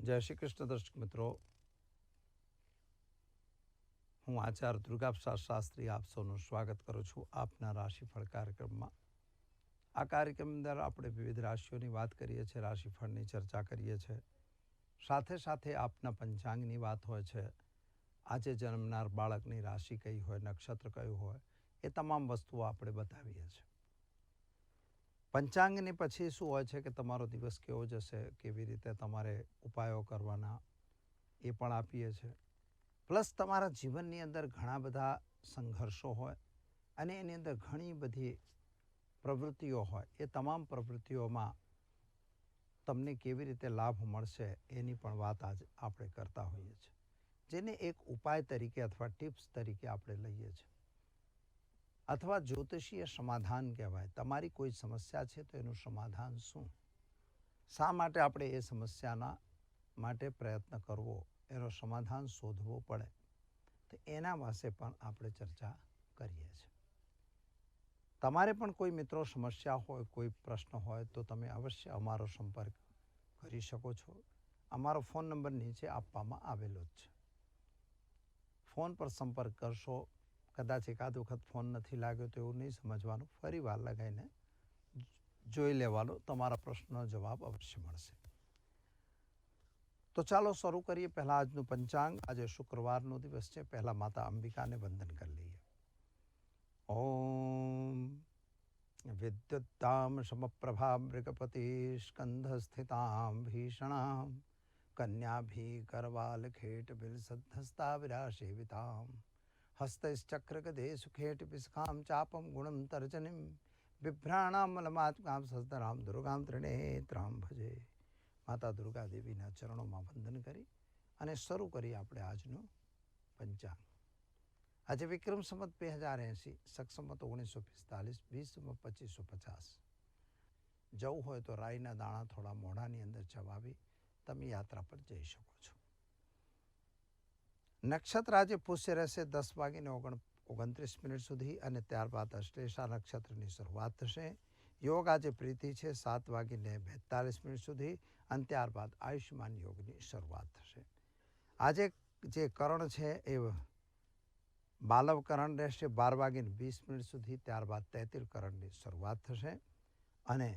જય શ્રી કૃષ્ણ દર્શક મિત્રો, હું આચાર્ય દુર્ગાપ્રસાદ શાસ્ત્રી આપ સૌનું સ્વાગત કરું છું આપના રાશિફળ કાર્યક્રમમાં. આ કાર્યક્રમ અંદર આપણે વિવિધ રાશિઓની વાત કરીએ છીએ, રાશિફળની ચર્ચા કરીએ છીએ, સાથે સાથે આપના પંચાંગની વાત હોય છે. આજે જન્મનાર બાળકની રાશિ કઈ હોય, નક્ષત્ર કયું હોય, એ તમામ વસ્તુઓ આપણે બતાવીએ છીએ. પંચાંગની પછી શું હોય છે કે તમારો દિવસ કેવો જશે, કેવી રીતે તમારે ઉપાયો કરવાના, એ પણ આપીએ છીએ. પ્લસ તમારા જીવનની અંદર ઘણા બધા સંઘર્ષો હોય અને એની અંદર ઘણી બધી પ્રવૃત્તિઓ હોય, એ તમામ પ્રવૃત્તિઓમાં તમને કેવી રીતે લાભ મળશે એની પણ વાત આજે આપણે કરતા હોઈએ છીએ, જેને એક ઉપાય તરીકે અથવા ટિપ્સ તરીકે આપણે લઈએ છીએ, અથવા જ્યોતિષીય સમાધાન કહેવાય. તમારી કોઈ સમસ્યા છે તો એનું સમાધાન શું, શા માટે આપણે એ સમસ્યાના માટે પ્રયત્ન કરવો, એનો સમાધાન શોધવો પડે, તો એના વિશે પણ આપણે ચર્ચા કરીએ છીએ. તમારે પણ કોઈ મિત્રો સમસ્યા હોય, કોઈ પ્રશ્ન હોય તો તમે અવશ્ય અમારો સંપર્ક કરી શકો છો. અમારો ફોન નંબર નીચે આપવામાં આવેલો જ છે. ફોન પર સંપર્ક કરશો. કદાચ એકાદ વખત ફોન નથી લાગ્યો તો એવું નહીં સમજવાનું, ફરી વાર લગાવીને જોઈ લેવાનો, તમારા પ્રશ્નનો જવાબ અવશ્ય મળશે. તો ચાલો શરૂ કરીએ. પહેલાં આજનું પંચાંગ. આજે શુક્રવારનો દિવસ છે. પહેલાં માતા અંબિકાને વંદન કરી લઈએ. ઓમ વિદ્યુતામ સમપ્રભા મૃગપતિ સ્કંધ સ્થિતામ ભીષણામ કન્યાભી કરવાલ ખેટ બિલસદ્ધસ્તા વિરાશેવિતામ હસ્તશ્ચક્રગદે સુખેટ વિસ્ખામ ચાપમ ગુણમ તર્જનીમ બિભ્રાણામ મલમાત્મામ સસ્તરામ દુર્ગામ ત્રિનેત્રામ ભજે. માતા દુર્ગા દેવીના ચરણોમાં વંદન કરી અને શરૂ કરી આપણે આજનું પંચાંગ. આજે વિક્રમ સંવત 2080, શક સંવત 1945, બીજ સંવત 2550. જવું હોય તો રાઈના દાણા થોડા મોઢાની અંદર ચવાવી તમે યાત્રા પર જઈ શકો છો. નક્ષત્ર આજે પુષ્ય રહેશે 10:29 સુધી અને ત્યારબાદ અશ્લેષા નક્ષત્રની શરૂઆત થશે. યોગ આજે પ્રીતિ છે 7:42 સુધી અને ત્યારબાદ આયુષ્યમાન યોગની શરૂઆત થશે. આજે જે કરણ છે એ બાલવ કરણ રહેશે 12:20 સુધી, ત્યારબાદ તૈતિલ કરણની શરૂઆત થશે અને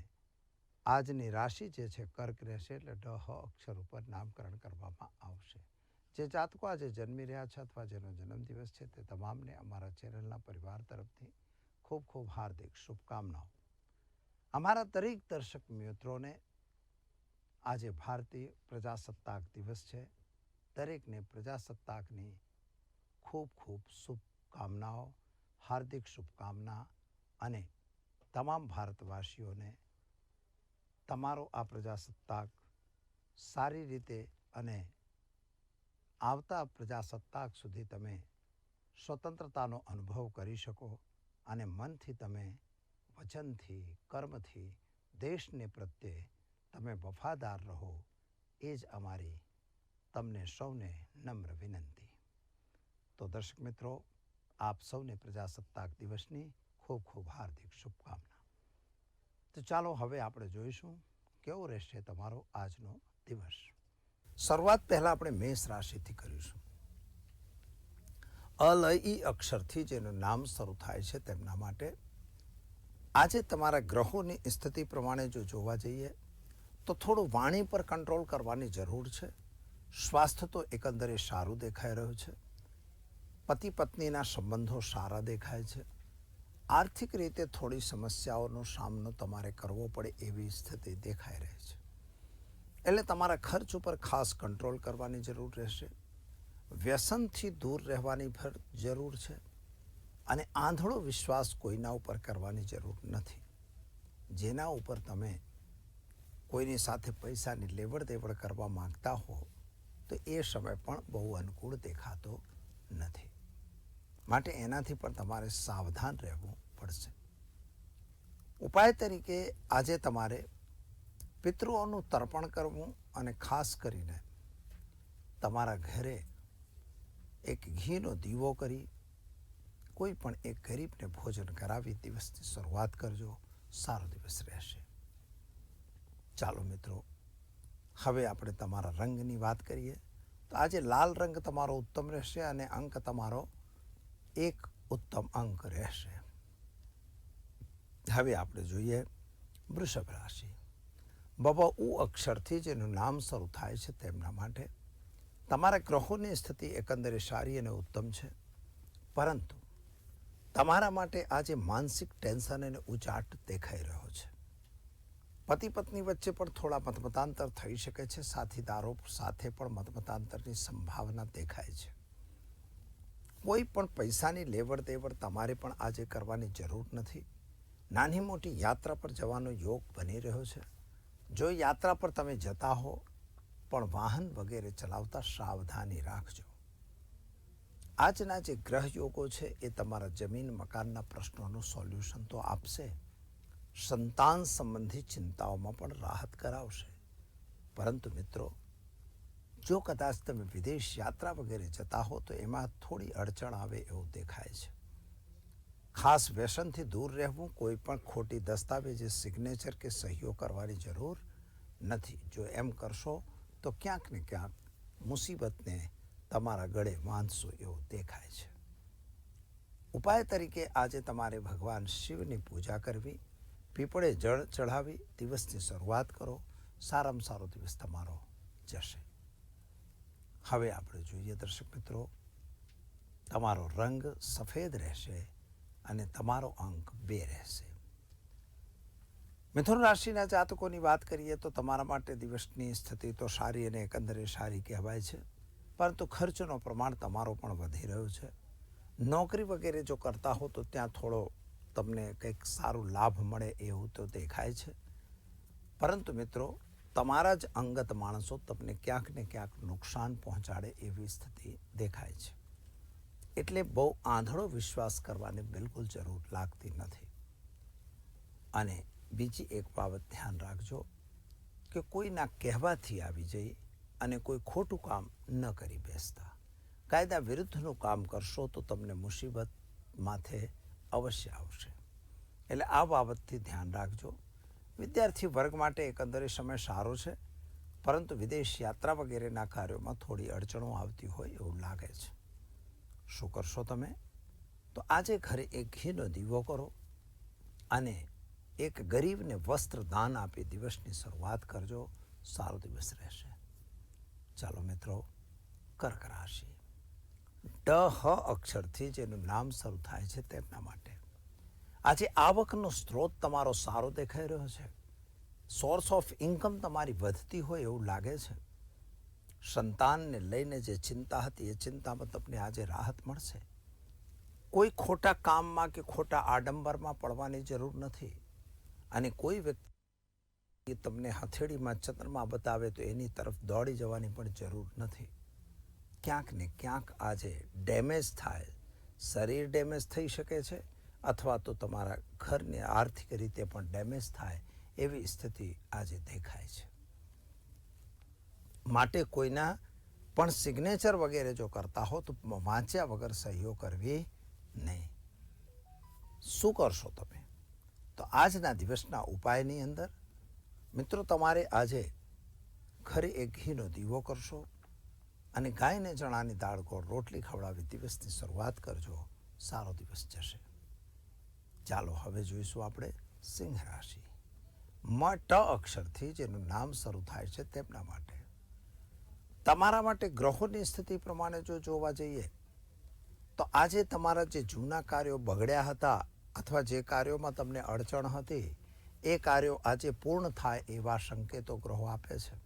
આજની રાશિ જે છે કર્ક રહેશે, એટલે ઢ અક્ષર ઉપર નામકરણ કરવામાં આવશે. જે જાતકો આજે જન્મી રહ્યા છે અથવા જેનો જન્મદિવસ છે તે તમામને અમારા ચેનલના પરિવાર તરફથી ખૂબ ખૂબ હાર્દિક શુભકામનાઓ. અમારા દરેક દર્શક મિત્રોને આજે ભારતીય પ્રજાસત્તાક દિવસ છે. દરેકને પ્રજાસત્તાકની ખૂબ ખૂબ શુભકામનાઓ, હાર્દિક શુભકામના. અને તમામ ભારતવાસીઓને તમારો આ પ્રજાસત્તાક સારી રીતે અને આવતા પ્રજાસત્તાક સુધી તમે સ્વતંત્રતાનો અનુભવ કરી શકો અને મનથી તમે વચનથી, કર્મથી દેશને પ્રત્યે તમે વફાદાર રહો, એ જ અમારી તમને સૌને નમ્ર વિનંતી. તો દર્શક મિત્રો, આપ સૌને પ્રજાસત્તાક દિવસની ખૂબ ખૂબ હાર્દિક શુભકામના. તો ચાલો હવે આપણે જોઈશું કેવો રહેશે તમારો આજનો દિવસ. શરૂઆત પહેલાં આપણે મેષ રાશિથી કરીશું. અલઈ અક્ષરથી જેનું નામ શરૂ થાય છે તેમના માટે આજે તમારા ગ્રહોની સ્થિતિ પ્રમાણે જો જોવા જઈએ તો થોડું વાણી પર કંટ્રોલ કરવાની જરૂર છે. સ્વાસ્થ્ય તો એકંદરે સારું દેખાઈ રહ્યું છે. પતિ પત્નીના સંબંધો સારા દેખાય છે. આર્થિક રીતે થોડી સમસ્યાઓનો સામનો તમારે કરવો પડે એવી સ્થિતિ દેખાઈ રહી છે. એટલે તમારા ખર્ચ ઉપર ખાસ કંટ્રોલ કરવાની જરૂર રહેશે. વ્યસનથી દૂર રહેવાની જરૂર છે અને આંધળો વિશ્વાસ કોઈના ઉપર કરવાની જરૂર નથી. જેના ઉપર તમે કોઈની સાથે પૈસાની લેવડ દેવડ કરવા માંગતા હો તો એ સમય પણ બહુ અનુકૂળ દેખાતો નથી. માટે એનાથી પણ તમારે સાવધાન રહેવું પડશે. ઉપાય તરીકે આજે તમારે પિતૃઓનું તર્પણ કરવું અને ખાસ કરીને તમારા ઘરે એક ઘીનો દીવો કરી કોઈ પણ એક ગરીબને ભોજન કરાવી દિવસની શરૂઆત કરજો. સારો દિવસ રહેશે. ચાલો મિત્રો, હવે આપણે તમારા રંગની વાત કરીએ તો આજે લાલ રંગ તમારો ઉત્તમ રહેશે અને અંક તમારો 1 ઉત્તમ અંક રહેશે. હવે આપણે જોઈએ વૃષભ રાશિ. બબા ઉ અક્ષરથી જેનું નામ શરૂ થાય છે તેમના માટે તમારા ગ્રહોની સ્થિતિ એકંદરે સારી અને ઉત્તમ છે, પરંતુ તમારા માટે આજે માનસિક ટેન્શન અને ઉચાટ દેખાઈ રહ્યો છે. પતિ પત્ની વચ્ચે પણ થોડા મતમતાંતર થઈ શકે છે. સાથીદારો સાથે પણ મતમતાંતરની સંભાવના દેખાય છે. કોઈ પણ પૈસાની લેવડ દેવડ તમારે પણ આજે કરવાની જરૂર નથી. નાની મોટી યાત્રા પર જવાનો યોગ બની રહ્યો છે. જો યાત્રા પર તમે જતા હો પણ વાહન વગેરે ચલાવતા સાવધાની રાખજો. આજના જે ગ્રહ યોગો છે એ તમારા જમીન મકાનના પ્રશ્નોનું સોલ્યુશન તો આપશે, સંતાન સંબંધી ચિંતાઓમાં પણ રાહત કરાવશે. પરંતુ મિત્રો, જો કદાચ તમે વિદેશ યાત્રા વગેરે જતા હો તો એમાં થોડી અડચણ આવે એવું દેખાય છે. ખાસ વ્યસનથી દૂર રહેવું. કોઈ પણ ખોટી દસ્તાવેજે સિગ્નેચર કે સહીઓ કરવાની જરૂર નથી. જો એમ કરશો તો ક્યાંક ને ક્યાંક મુસીબતને તમારા ગળે બાંધશો એવું દેખાય છે. ઉપાય તરીકે આજે તમારે ભગવાન શિવની પૂજા કરવી, પીપળે જળ ચઢાવી દિવસની શરૂઆત કરો. સારામાં સારો દિવસ તમારો જશે. હવે આપણે જોઈએ દર્શક મિત્રો, તમારો રંગ સફેદ રહેશે અને તમારો અંક 2 રહેશે. મિથુન રાશિના જાતકોની વાત કરીએ તો તમારા માટે દિવસની સ્થિતિ તો સારી અને એકંદરે સારી કહેવાય છે, પરંતુ ખર્ચનો પ્રમાણ તમારો પણ વધી રહ્યો છે. નોકરી વગેરે જો કરતા હો તો ત્યાં થોડો તમને કંઈક સારું લાભ મળે એવું તો દેખાય છે, પરંતુ મિત્રો તમારા જ અંગત માણસો તમને ક્યાંક ને ક્યાંક નુકસાન પહોંચાડે એવી સ્થિતિ દેખાય છે. એટલે બહુ આંધળો વિશ્વાસ કરવાની બિલકુલ જરૂર લાગતી નથી. અને બીજી એક બાબત ધ્યાન રાખજો કે કોઈના કહેવાથી આવી જઈ અને કોઈ ખોટું કામ ન કરી બેસતા. કાયદા વિરુદ્ધનું કામ કરશો તો તમને મુસીબત માથે અવશ્ય આવશે. એટલે આ બાબતથી ધ્યાન રાખજો. વિદ્યાર્થી વર્ગ માટે એકંદરે સમય સારો છે, પરંતુ વિદેશ યાત્રા વગેરેના કાર્યોમાં થોડી અડચણો આવતી હોય એવું લાગે છે. શું કરશો તમે? તો આજે ઘરે એક ઘીનો દીવો કરો અને એક ગરીબને વસ્ત્ર દાન આપી દિવસની શરૂઆત કરજો. સારો દિવસ રહેશે. ચાલો મિત્રો, કર્ક રાશિ. ડ હ અક્ષરથી જેનું નામ શરૂ થાય છે તેમના માટે આજે આવકનો સ્ત્રોત તમારો સારો દેખાઈ રહ્યો છે. સોર્સ ઓફ ઇન્કમ તમારી વધતી હોય એવું લાગે છે. સંતાનને લઈને જે ચિંતા હતી એ ચિંતામાં તમને આજે રાહત મળશે. કોઈ ખોટા કામમાં કે ખોટા આડંબરમાં પડવાની જરૂર નથી. અને કોઈ વ્યક્તિ તમને હથેળીમાં ચંદ્રમા બતાવે તો એની તરફ દોડી જવાની પણ જરૂર નથી. ક્યાંક ને ક્યાંક આજે ડેમેજ થાય, શરીર ડેમેજ થઈ શકે છે, અથવા તો તમારા ઘરને આર્થિક રીતે પણ ડેમેજ થાય એવી સ્થિતિ આજે દેખાય છે. માટે કોઈના પણ સિગ્નેચર વગેરે જો કરતા હો તો વાંચ્યા વગર સહીઓ કરવી નહીં. શું કરશો તમે? તો આજના દિવસના ઉપાયની અંદર મિત્રો તમારે આજે ઘરે એક ઘીનો દીવો કરશો અને ગાયને ચણાની દાળ ગોળ રોટલી ખવડાવી દિવસની શરૂઆત કરજો. સારો દિવસ જશે. ચાલો હવે જોઈશું આપણે સિંહ રાશિ. મ ટ અક્ષરથી જેનું નામ શરૂ થાય છે તેમના માટે તમારા માટે ગ્રહોની સ્થિતિ પ્રમાણે જો જોવા જઈએ તો આજે તમારા જે જૂના કાર્યો બગડ્યા હતા અથવા જે કાર્યોમાં તમને અડચણ હતી એ કાર્યો આજે પૂર્ણ થાય એવા સંકેતો ગ્રહો આપે છે.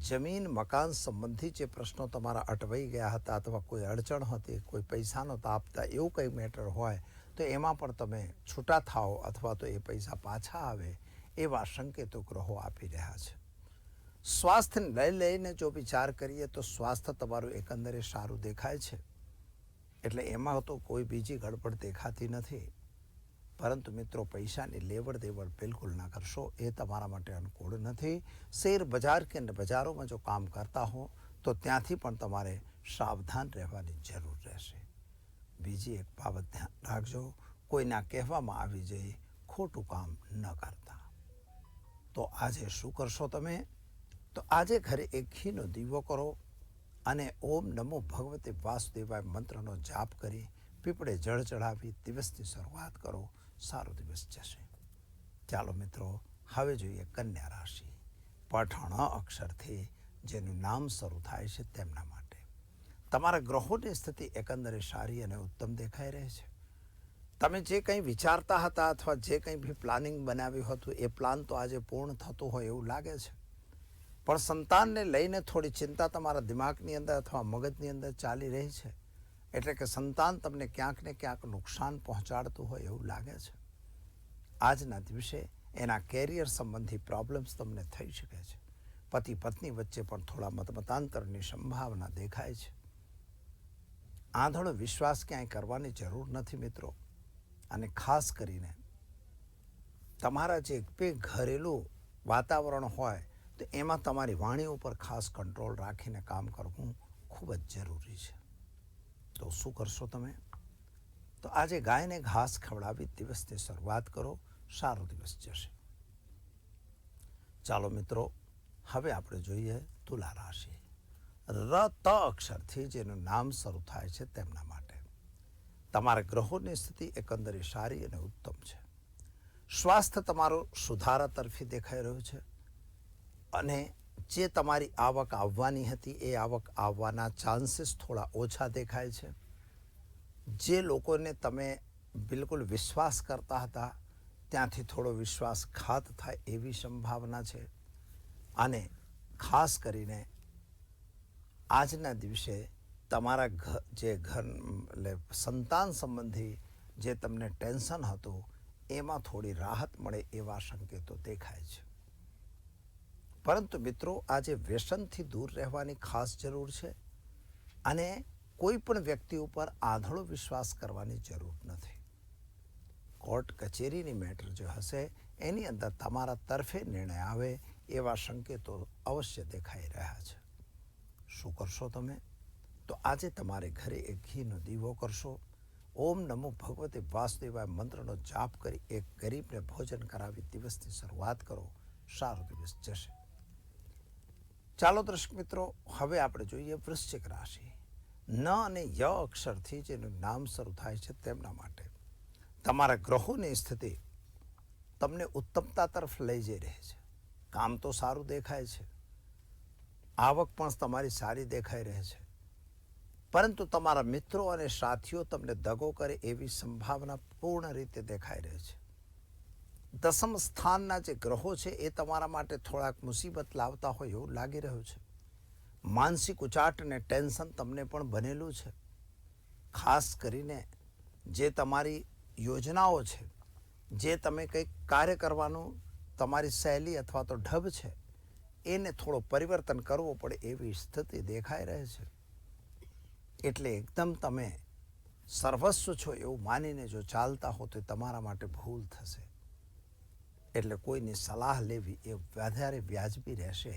જમીન મકાન સંબંધી જે પ્રશ્નો તમારા અટવાઈ ગયા હતા અથવા કોઈ અડચણ હતી, કોઈ પૈસા નહોતા આપતા, એવું કંઈ મેટર હોય તો એમાં પણ તમે છૂટા થાઓ અથવા તો એ પૈસા પાછા આવે એવા સંકેતો ગ્રહો આપી રહ્યા છે. સ્વાસ્થ્યને લઈને જો વિચાર કરીએ તો સ્વાસ્થ્ય તમારું એકંદરે સારું દેખાય છે. એટલે એમાં તો કોઈ બીજી ગડબડ દેખાતી નથી. પરંતુ મિત્રો પૈસાની લેવડ દેવડ બિલકુલ ના કરશો, એ તમારા માટે અનુકૂળ નથી. શેર બજાર કે બજારોમાં જો કામ કરતા હો તો ત્યાંથી પણ તમારે સાવધાન રહેવાની જરૂર રહેશે. બીજી એક બાબત ધ્યાન રાખજો, કોઈના કહેવામાં આવી જઈ ખોટું કામ ન કરતા. તો આજે શું કરશો તમે? તો આજે ઘરે એક ઘીનો દીવો કરો અને ઓમ નમો ભગવતે વાસુદેવાય મંત્રનો જાપ કરી પીપળે જળ ચડાવી દિવસની શરૂઆત કરો. સારો દિવસ જશે. ચાલો મિત્રો, હવે જોઈએ કન્યા રાશિ. પઠણ અક્ષરથી જેનું નામ શરૂ થાય છે તેમના માટે તમારા ગ્રહોની સ્થિતિ એકંદરે સારી અને ઉત્તમ દેખાઈ રહી છે. તમે જે કંઈ વિચારતા હતા અથવા જે કંઈ બી પ્લાનિંગ બનાવ્યું હતું એ પ્લાન તો આજે પૂર્ણ થતું હોય એવું લાગે છે. પણ સંતાનને લઈને થોડી ચિંતા તમારા દિમાગની અંદર અથવા મગજની અંદર ચાલી રહી છે. એટલે કે સંતાન તમને ક્યાંક ને ક્યાંક નુકસાન પહોંચાડતું હોય એવું લાગે છે. આજના દિવસે એના કેરિયર સંબંધી પ્રોબ્લેમ્સ તમને થઈ શકે છે. પતિ પત્ની વચ્ચે પણ થોડા મતાંતરની સંભાવના દેખાય છે. આંધળો વિશ્વાસ ક્યાંય કરવાની જરૂર નથી મિત્રો. અને ખાસ કરીને તમારા જે ઘરેલું વાતાવરણ હોય તો એમાં તમારી વાણી ઉપર ખાસ કંટ્રોલ રાખીને કામ કરવું ખૂબ જ જરૂરી છે. તો શું કરશો તમે? તો આજે ગાયને ઘાસ ખવડાવી દિવસની શરૂઆત કરો. સારો દિવસ જશે. ચાલો મિત્રો, હવે આપણે જોઈએ તુલા રાશિ. ત અક્ષરથી જેનું નામ શરૂ થાય છે તેમના માટે તમારા ગ્રહોની સ્થિતિ એકંદરે સારી અને ઉત્તમ છે. સ્વાસ્થ્ય તમારું સુધારા તરફી દેખાઈ રહ્યું છે અને જે તમારી આવક આવવાની હતી એ આવક આવવાના ચાન્સીસ થોડા ઓછા દેખાય છે. જે લોકોને તમે બિલકુલ વિશ્વાસ કરતા હતા ત્યાંથી થોડો વિશ્વાસઘાત થાય એવી સંભાવના છે. અને ખાસ કરીને આજના દિવસે તમારા ઘર એટલે સંતાન સંબંધી જે તમને ટેન્શન હતું એમાં થોડી રાહત મળે એવા સંકેતો દેખાય છે. પરંતુ મિત્રો, આજે વ્યસનથી દૂર રહેવાની ખાસ જરૂર છે અને કોઈ પણ વ્યક્તિ ઉપર આંધળો વિશ્વાસ કરવાની જરૂર નથી. કોર્ટ કચેરીની મેટર જો હશે એની અંદર તમારા તરફે નિર્ણય આવે એવા સંકેતો અવશ્ય દેખાઈ રહ્યા છે. શું કરશો તમે? તો આજે તમારે ઘરે એક ઘીનો દીવો કરશો. ઓમ નમો ભગવતે વાસુદેવાય મંત્રનો જાપ કરી એક ગરીબને ભોજન કરાવી દિવસની શરૂઆત કરો. સારો દિવસ જશે. ચાલો દર્શક મિત્રો, હવે આપણે જોઈએ વૃશ્ચિક રાશિ. ન અને ય અક્ષરથી જેનું નામ શરૂ થાય છે તેમના માટે તમારા ગ્રહોની સ્થિતિ તમને ઉત્તમતા તરફ લઈ જઈ રહી છે. કામ તો સારું દેખાય છે, આવક પણ તમારી સારી દેખાઈ રહી છે, પરંતુ તમારા મિત્રો અને સાથીઓ તમને દગો કરે એવી સંભાવના પૂર્ણ રીતે દેખાઈ રહી છે. દસમ સ્થાનના જે ગ્રહો છે એ તમારા માટે થોડાક મુસીબત લાવતા હોય એવું લાગી રહ્યું છે. માનસિક ઉચાટ અને ટેન્શન તમને પણ બનેલું છે. ખાસ કરીને જે તમારી યોજનાઓ છે, જે તમે કંઈક કાર્ય કરવાનું તમારી શૈલી અથવા તો ઢબ છે એને થોડો પરિવર્તન કરવો પડે એવી સ્થિતિ દેખાઈ રહી છે. એટલે એકદમ તમે સર્વસ્વ છો એવું માનીને જો ચાલતા હો તો તમારા માટે ભૂલ થશે. એટલે કોઈની સલાહ લેવી એ વધારે વ્યાજબી રહેશે.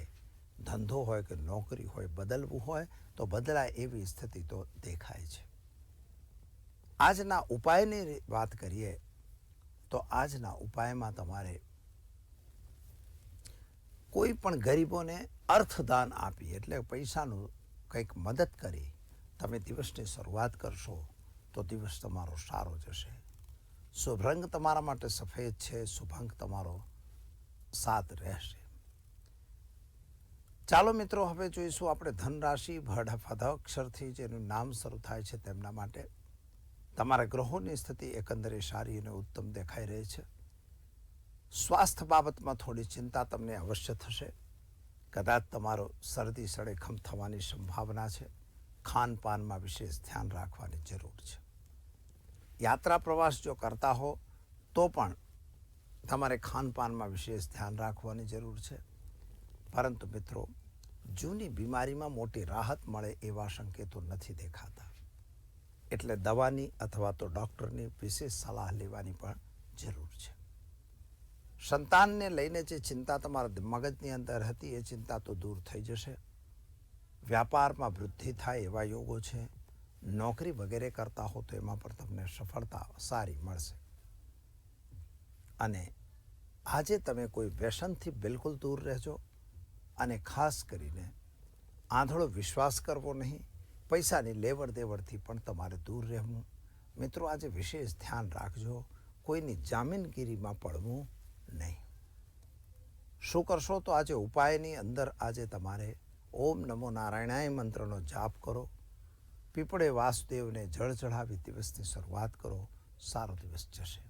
ધંધો હોય કે નોકરી હોય, બદલવું હોય તો બદલાય એવી સ્થિતિ તો દેખાય છે. આજના ઉપાયની વાત કરીએ તો આજના ઉપાયમાં તમારે કોઈ પણ ગરીબોને અર્થદાન આપી એટલે પૈસાનું કંઈક મદદ કરી તમે દિવસની શરૂઆત કરશો તો દિવસ તમારો સારો જશે. શુભ રંગ તમારા માટે સફેદ છે. શુભ અંક તમારો 7 રહેશે. ચાલો મિત્રો, હવે જોઈશું આપણે ધનરાશિ. ભડ અક્ષરથી જેનું નામ શરૂ થાય છે તેમના માટે તમારા ગ્રહોની સ્થિતિ એકંદરે સારી અને ઉત્તમ દેખાઈ રહી છે. સ્વાસ્થ્ય બાબતમાં થોડી ચિંતા તમને અવશ્ય થશે. કદાચ તમારો શરદી સળેખમ થવાની સંભાવના છે. ખાનપાનમાં વિશેષ ધ્યાન રાખવાની જરૂર છે. યાત્રા પ્રવાસ જો કરતા હો તો પણ તમારે ખાનપાનમાં વિશેષ ધ્યાન રાખવાની જરૂર છે. પરંતુ મિત્રો, જૂની બીમારીમાં મોટી રાહત મળે એવા સંકેતો નથી દેખાતા. એટલે દવાની અથવા તો ડૉક્ટરની વિશેષ સલાહ લેવાની પણ જરૂર છે. સંતાનને લઈને જે ચિંતા તમારા મગજની અંદર હતી એ ચિંતા તો દૂર થઈ જશે. વ્યાપારમાં વૃદ્ધિ થાય એવા યોગો છે. નોકરી વગેરે કરતા હો તો એમાં પણ તમને સફળતા સારી મળશે. અને આજે તમે કોઈ વ્યસનથી બિલકુલ દૂર રહેજો અને ખાસ કરીને આંધળો વિશ્વાસ કરવો નહીં, પૈસાની લેવડ દેવડથી પણ તમારે દૂર રહેવું. મિત્રો, આજે વિશેષ ધ્યાન રાખજો, કોઈની જામીનગીરીમાં પડવું નહીં. શું કરશો તો આજે ઉપાયની અંદર આજે તમારે ઓમ નમો નારાયણાય મંત્રનો જાપ કરો, પીપળે વાસુદેવને જળ ચઢાવી દિવસની શરૂઆત કરો. સારો દિવસ જશે.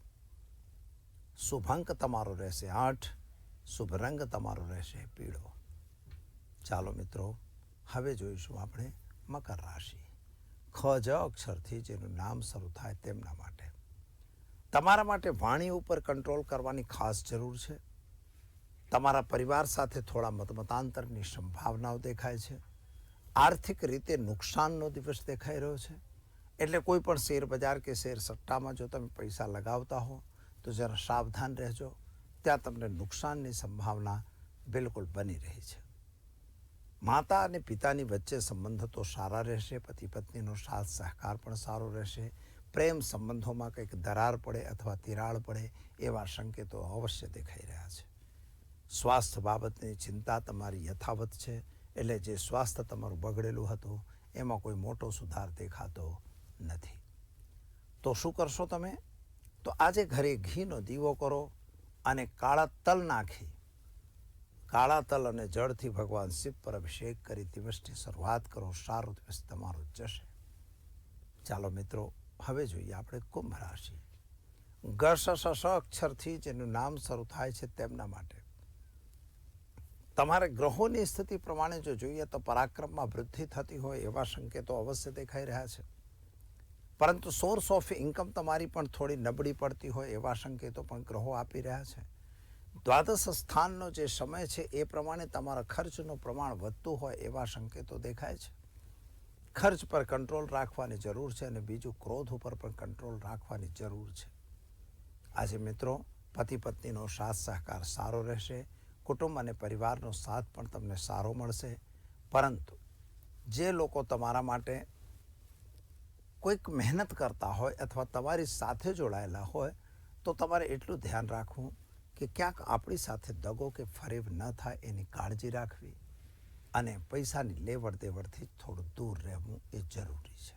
શુભ અંક તમારો રહેશે 8, શુભ રંગ તમારો રહેશે પીળો. ચાલો મિત્રો, હવે જોઈશું આપણે મકર રાશિ. ખ જ અક્ષરથી જેનું નામ શરૂ થાય તેમના માટે. તમારા માટે વાણી ઉપર કંટ્રોલ કરવાની ખાસ જરૂર છે. તમારા પરિવાર સાથે થોડા મતમતાંતરની સંભાવનાઓ દેખાય છે. આર્થિક રીતે નુકસાનનો દિવસ દેખાઈ રહ્યો છે. એટલે કોઈ પણ શેર બજાર કે શેર સટ્ટામાં જો તમે પૈસા લગાવતા હો તો જરા સાવધાન રહેજો. ત્યાં તમને નુકસાનની સંભાવના બિલકુલ બની રહી છે. માતા અને પિતાની વચ્ચે સંબંધ તો સારા રહેશે. પતિ પત્નીનો સાથ સહકાર પણ સારો રહેશે. પ્રેમ સંબંધોમાં કંઈક દરાર પડે અથવા તિરાડ પડે એવા સંકેતો અવશ્ય દેખાઈ રહ્યા છે. સ્વાસ્થ્ય બાબતની ચિંતા તમારી યથાવત છે. એટલે જે સ્વાસ્થ્ય તમારું બગડેલું હતું એમાં કોઈ મોટો સુધાર દેખાતો નથી. તો શું કરશો તમે? તો આજે ઘરે ઘીનો દીવો કરો અને કાળા તલ નાખી, કાળા તલ અને જળથી ભગવાન શિવ પર અભિષેક કરી દિવસની શરૂઆત કરો. સારો દિવસ તમારો જશે. ચાલો મિત્રો, હવે જોઈએ આપણે કુંભ રાશિ. ગ શ અક્ષરથી જેનું નામ શરૂ થાય છે તેમના માટે. તમારે ગ્રહોની સ્થિતિ પ્રમાણે જો જોઈએ તો પરાક્રમમાં વૃદ્ધિ થતી હોય એવા સંકેતો અવશ્ય દેખાઈ રહ્યા છે. પરંતુ સોર્સ ઓફ ઇન્કમ તમારી પણ થોડી નબળી પડતી હોય એવા સંકેતો પણ ગ્રહો આપી રહ્યા છે. દ્વાદશ સ્થાનનો જે સમય છે એ પ્રમાણે તમારા ખર્ચનું પ્રમાણ વધતું હોય એવા સંકેતો દેખાય છે. ખર્ચ પર કંટ્રોલ રાખવાની જરૂર છે અને બીજું ક્રોધ ઉપર પણ કંટ્રોલ રાખવાની જરૂર છે. આજે મિત્રો, પતિ પત્નીનો સાથ સહકાર સારો રહેશે. કુટુંબ અને પરિવારનો સાથ પણ તમને સારો મળશે. પરંતુ જે લોકો તમારા માટે કોઈક મહેનત કરતા હોય અથવા તમારી સાથે જોડાયેલા હોય તો તમારે એટલું ધ્યાન રાખવું કે ક્યાંક આપણી સાથે દગો કે ફરેબ ન થાય એની કાળજી રાખવી અને પૈસાની લેવડ દેવડથી થોડું દૂર રહેવું એ જરૂરી છે.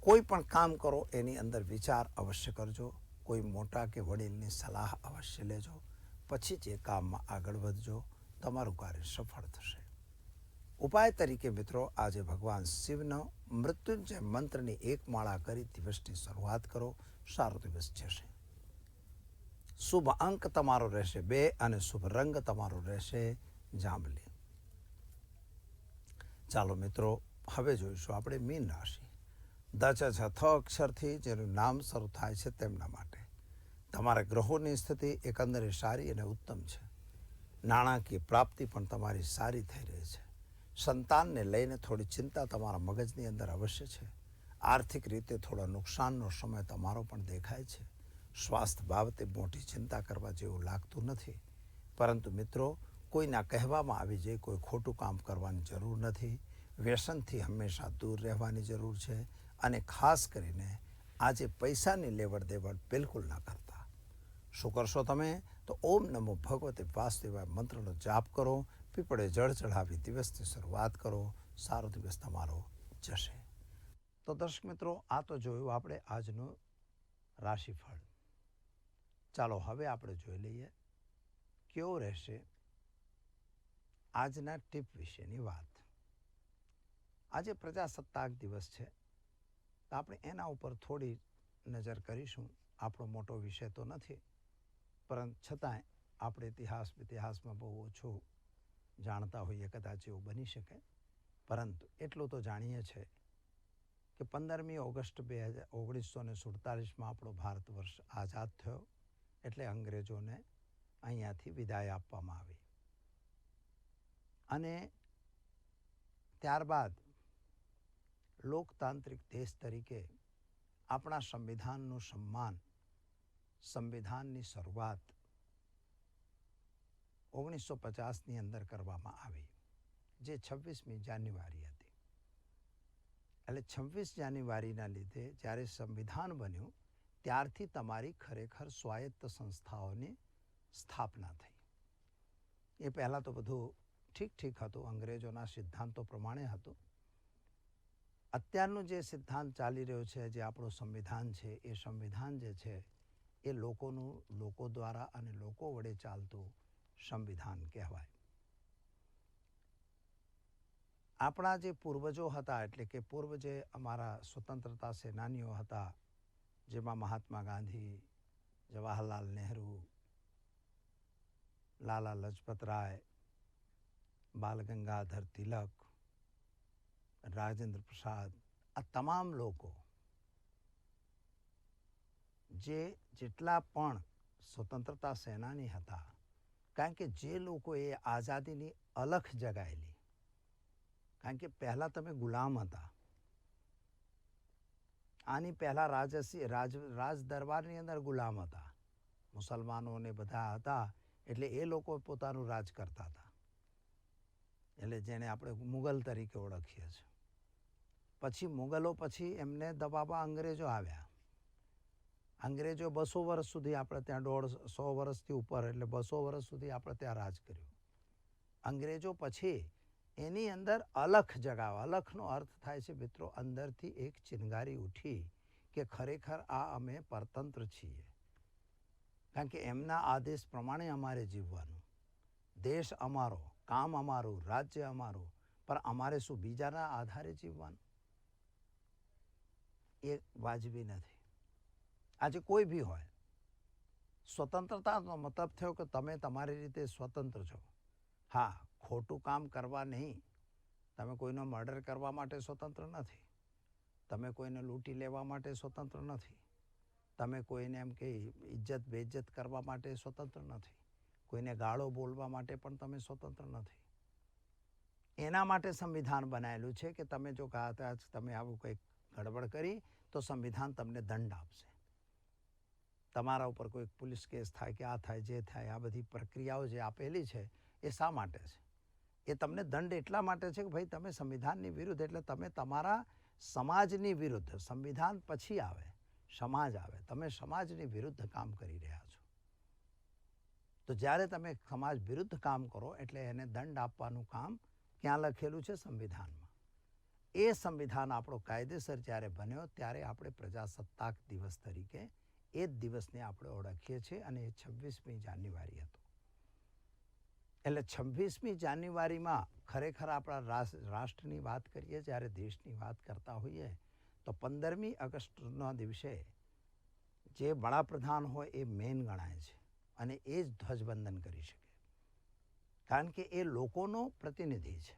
કોઈ પણ કામ કરો એની અંદર વિચાર અવશ્ય કરજો. કોઈ મોટા કે વડીલની સલાહ અવશ્ય લેજો. પછી જે કામમાં આગળ વધજો. તમારું કાર્ય સફળ થશે. ઉપાય તરીકે મિત્રો, આજે ભગવાન શિવનો મૃત્યુંજય મંત્રની એક માળા કરી દિવસની શરૂઆત કરો. સારો દિવસ જશે. શુભ અંક તમારો રહેશે 2 અને શુભ રંગ તમારો રહેશે જાંબલી. ચાલો મિત્રો, હવે જોઈશું આપણે મીન રાશિ. દ ચ થ અક્ષરથી જેનું નામ શરૂ થાય છે તેમના માટે. તમારા ગ્રહોની સ્થિતિ એકંદરે સારી અને ઉત્તમ છે. નાણાકીય પ્રાપ્તિ પણ તમારી સારી થઈ રહી છે. સંતાનને લઈને થોડી ચિંતા તમારા મગજની અંદર અવશ્ય છે. આર્થિક રીતે થોડા નુકસાનનો સમય તમારો પણ દેખાય છે. સ્વાસ્થ્ય બાબતે મોટી ચિંતા કરવા જેવું લાગતું નથી. પરંતુ મિત્રો, કોઈના કહેવામાં આવી જાય કોઈ ખોટું કામ કરવાની જરૂર નથી. વ્યસનથી હંમેશા દૂર રહેવાની જરૂર છે. અને ખાસ કરીને આજે પૈસાની લેવડ દેવડ બિલકુલ ના કરતા. શું કરશો તમે? તો ઓમ નમો ભગવતે વાસુદેવાય મંત્રનો જાપ કરો. પીપળે જળ ચઢાવી દિવસની શરૂઆત કરો. સારો દિવસ તમારો જશે. તો દર્શક મિત્રો, આ તો જોયું આપણે આજનું રાશિફળ. ચાલો હવે આપણે જોઈ લઈએ કેવો રહેશે આજના ટીપ વિશેની વાત. આજે પ્રજાસત્તાક દિવસ છે તો આપણે એના ઉપર થોડી નજર કરીશું. આપણો મોટો વિષય તો નથી, પરંતુ છતાંય આપણે ઇતિહાસમાં બહુ ઓછું જાણતા હોઈએ, કદાચ એવું બની શકે. પરંતુ એટલું તો જાણીએ છીએ કે 15મી ઓગસ્ટ 1947માં આપણો ભારત વર્ષ આઝાદ થયો. એટલે અંગ્રેજોને અહીંયાથી વિદાય આપવામાં આવી. અને ત્યારબાદ લોકતાંત્રિક દેશ તરીકે આપણા સંવિધાનનું સન્માન, સંવિધાનની શરૂઆત 1950ની અંદર કરવામાં આવી, જે 26મી જાન્યુઆરી હતી. એટલે 26 જાન્યુઆરીના લીધે જ્યારે સંવિધાન બન્યું ત્યારથી તમારી ખરેખર સ્વાયત્ત સંસ્થાઓની સ્થાપના થઈ. એ પહેલાં તો બધું ઠીક હતું, અંગ્રેજોના સિદ્ધાંતો પ્રમાણે હતું. અત્યારનું જે સિદ્ધાંત ચાલી રહ્યો છે, જે આપણું સંવિધાન છે, એ સંવિધાન જે છે એ લોકોનું, લોકો દ્વારા અને લોકો વડે ચાલતું સંવિધાન કહેવાય. આપણા જે પૂર્વજો હતા, એટલે કે પૂર્વ જે અમારા સ્વતંત્રતા સેનાનીઓ હતા, જેમાં મહાત્મા ગાંધી, જવાહરલાલ નહેરુ, લાલા લજપત રાય, બાલ ગંગાધર તિલક, રાજેન્દ્ર પ્રસાદ, આ તમામ લોકો જેટલા પણ સ્વતંત્રતા સેનાની હતા, કારણ કે જે લોકોએ આઝાદીની અલખ જગાયેલી, કારણ કે પહેલાં તમે ગુલામ હતા. આની પહેલાં રાજ દરબારની અંદર ગુલામ હતા. મુસલમાનોને બધા હતા, એટલે એ લોકો પોતાનું રાજ કરતા હતા, એટલે જેને આપણે મુગલ તરીકે ઓળખીએ છીએ. પછી મુગલો પછી એમને દબાવવા અંગ્રેજો આવ્યા. અંગ્રેજો 200 વર્ષ સુધી આપણે ત્યાં 150 વર્ષથી ઉપર, એટલે 200 વર્ષ સુધી આપણે ત્યાં રાજ કર્યું. અંગ્રેજો પછી એની અંદર અલખ જગાવવા. અલખનો અર્થ થાય છે મિત્રો, અંદરથી એક ચિનગારી ઉઠી કે ખરેખર આ અમે પરતંત્ર છીએ, કારણ કે એમના આદેશ પ્રમાણે અમારે જીવવાનું, દેશ અમારો, કામ અમારું, રાજ્ય અમારું, પણ અમારે શું બીજાના આધારે જીવવાનું? એ વાજબી નથી. આજે કોઈ બી હોય, સ્વતંત્રતાનો મતલબ થયો કે તમે તમારી રીતે સ્વતંત્ર છો. હા, ખોટું કામ કરવા નહીં. તમે કોઈનો મર્ડર કરવા માટે સ્વતંત્ર નથી. તમે કોઈને લૂંટી લેવા માટે સ્વતંત્ર નથી. તમે કોઈને એમ કે ઇજ્જત બેઇજ્જત કરવા માટે સ્વતંત્ર નથી. કોઈને ગાળો બોલવા માટે પણ તમે સ્વતંત્ર નથી. એના માટે સંવિધાન બનાવેલું છે કે તમે જો કદાચ તમે આવું કંઈક ગડબડ કરી તો સંવિધાન તમને દંડ આપશે. તમારા ઉપર કોઈ પોલીસ કેસ થાય કે આ થાય, જે થાય, આ બધી પ્રક્રિયાઓ જે આપેલી છે એ શા માટે છે? એ તમને દંડ એટલા માટે છે કે ભાઈ તમે સંવિધાનની વિરુદ્ધ, એટલે તમે તમારા સમાજની વિરુદ્ધ, સંવિધાન પછી આવે, સમાજ આવે, તમે સમાજની વિરુદ્ધ કામ કરી રહ્યા છો. તો જ્યારે તમે સમાજ વિરુદ્ધ કામ કરો એટલે એને દંડ આપવાનું કામ ક્યાં લખેલું છે? સંવિધાનમાં. એ સંવિધાન આપણો કાયદેસર જ્યારે બન્યો ત્યારે આપણે પ્રજાસત્તાક દિવસ તરીકે એ જ દિવસને આપણે ઓળખીએ છીએ, અને એ 26મી જાન્યુઆરી હતો. એટલે 26મી જાન્યુઆરીમાં ખરેખર આપણા રાષ્ટ્રની વાત કરીએ, જ્યારે દેશની વાત કરતા હોઈએ, તો 15મી ઓગસ્ટના દિવસે જે વડાપ્રધાન હોય એ મેન ગણાય છે, અને એ જ ધ્વજવંદન કરી શકે, કારણ કે એ લોકોનો પ્રતિનિધિ છે.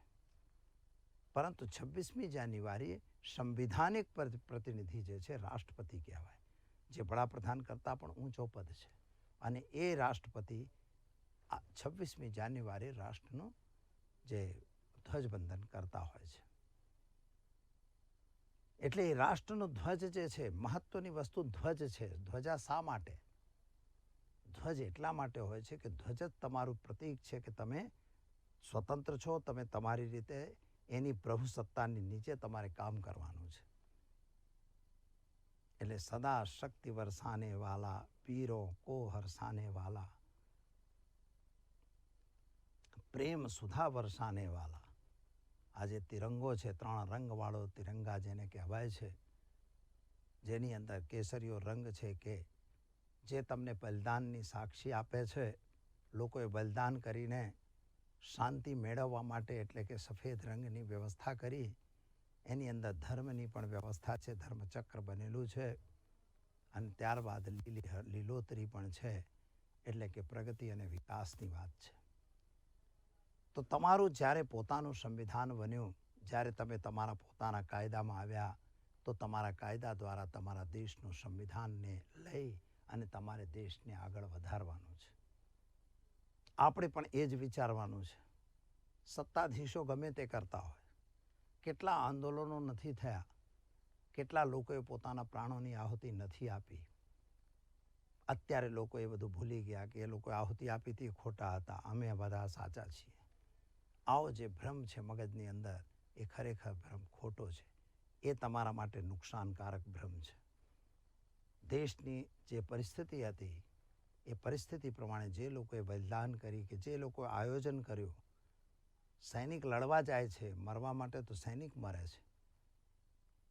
પરંતુ 26મી જાન્યુઆરીએ સંવિધાનિક પ્રતિનિધિ જે છે, રાષ્ટ્રપતિ કહેવાય, જે વડાપ્રધાન કરતાં પણ ઊંચો પદ છે, અને એ રાષ્ટ્રપતિ 26મી જાન્યુઆરી રાષ્ટ્રનું જે ધ્વજવંદન કરતા હોય છે. એટલે એ રાષ્ટ્રનો ધ્વજ જે છે, મહત્વની વસ્તુ ધ્વજ છે. ધ્વજા શા માટે? ધ્વજ એટલા માટે હોય છે કે ધ્વજ જ તમારું પ્રતીક છે કે તમે સ્વતંત્ર છો, તમે તમારી રીતે એની પ્રભુસત્તાની નીચે તમારે કામ કરવાનું છે. એટલે સદા શક્તિ વરસાને વાલા, પીરો કો હરસાને વાલા, પ્રેમ સુધા વરસાને વાલા. આ જે તિરંગો છે, 3 રંગવાળો તિરંગા જેને કહેવાય છે, જેની અંદર કેસરીયો રંગ છે, કે જે તમને બલિદાનની સાક્ષી આપે છે. લોકોએ બલિદાન કરીને શાંતિ મેળવવા માટે, એટલે કે સફેદ રંગની વ્યવસ્થા કરી. એની અંદર ધર્મની પણ વ્યવસ્થા છે, ધર્મચક્ર બનેલું છે, અને ત્યારબાદ લીલોતરી પણ છે, એટલે કે પ્રગતિ અને વિકાસની વાત છે. તો તમારું જ્યારે પોતાનું સંવિધાન બન્યું, જ્યારે તમે તમારા પોતાના કાયદામાં આવ્યા, તો તમારા કાયદા દ્વારા તમારા દેશનું સંવિધાનને લઈ અને તમારે દેશને આગળ વધારવાનું છે. આપણે પણ એ જ વિચારવાનું છે. સત્તાધીશો ગમે તે કરતા હોય, કેટલા આંદોલનો નથી થયા, કેટલા લોકોએ પોતાના પ્રાણોની આહુતિ નથી આપી. અત્યારે લોકો એ બધું ભૂલી ગયા કે એ લોકોએ આહુતિ આપી હતી, ખોટા હતા, અમે બધા સાચા છીએ. આવો જે ભ્રમ છે મગજની અંદર, એ ખરેખર ભ્રમ ખોટો છે. એ તમારા માટે નુકસાનકારક ભ્રમ છે. દેશની જે પરિસ્થિતિ હતી, એ પરિસ્થિતિ પ્રમાણે જે લોકોએ બલિદાન કરી, કે જે લોકોએ આયોજન કર્યું, સૈનિક લડવા જાય છે, મરવા માટે તો સૈનિક મરે છે.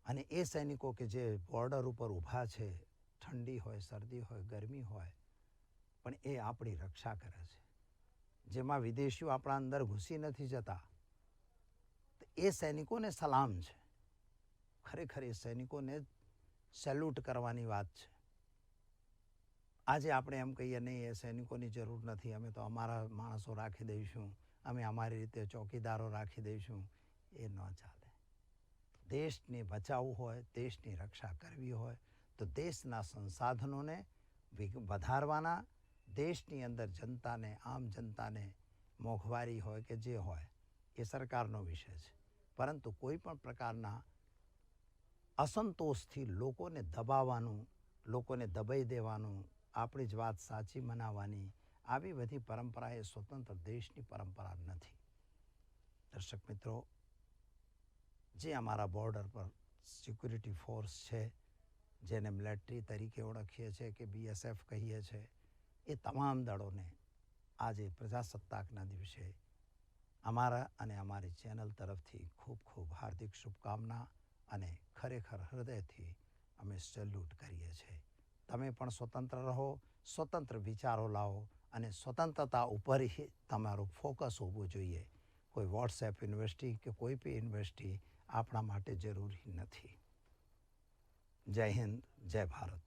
અને એ સૈનિકો કે જે બોર્ડર ઉપર ઊભા છે, ઠંડી હોય, શરદી હોય, ગરમી હોય, પણ એ આપણી રક્ષા કરે છે. જેમાં વિદેશીઓ આપણા અંદર ઘૂસી નથી જતા. એ સૈનિકોને સલામ છે. ખરેખર એ સૈનિકોને સેલ્યુટ કરવાની વાત છે. આજે આપણે એમ કહીએ નહીં, એ સૈનિકોની જરૂર નથી, અમે તો અમારા માણસો રાખી દઈશું, અમે અમારી રીતે ચોકીદારો રાખી દઈશું. એ ન ચાલે. દેશને બચાવવું હોય, દેશની રક્ષા કરવી હોય તો દેશના સંસાધનોને વધારવાના, દેશની અંદર જનતાને, આમ જનતાને મોંઘવારી હોય કે જે હોય એ સરકારનો વિષય છે. પરંતુ કોઈ પણ પ્રકારના અસંતોષથી લોકોને દબાવવાનું, લોકોને દબાઈ દેવાનું, આપણી જ વાત સાચી મનાવવાની, આવી બધી પરંપરા એ સ્વતંત્ર દેશની પરંપરા નથી. દર્શક મિત્રો, જે અમારા બોર્ડર પર સિક્યુરિટી ફોર્સ છે, જેને મિલિટરી તરીકે ઓળખીએ છીએ કે BSF કહીએ છીએ, એ તમામ દળોને આજે પ્રજાસત્તાકના દિવસે અમારા અને અમારી ચેનલ તરફથી ખૂબ ખૂબ હાર્દિક શુભકામના અને ખરેખર હૃદયથી અમે સેલ્યુટ કરીએ છીએ. તમે પણ સ્વતંત્ર રહો, સ્વતંત્ર વિચારો લાવો અને સ્વતંત્રતા ઉપર તમારું ફોકસ હોવું જોઈએ. કોઈ વોટ્સએપ યુનિવર્સિટી કે કોઈ બી યુનિવર્સિટી આપણા માટે જરૂરી નથી. જય હિન્દ, જય ભારત.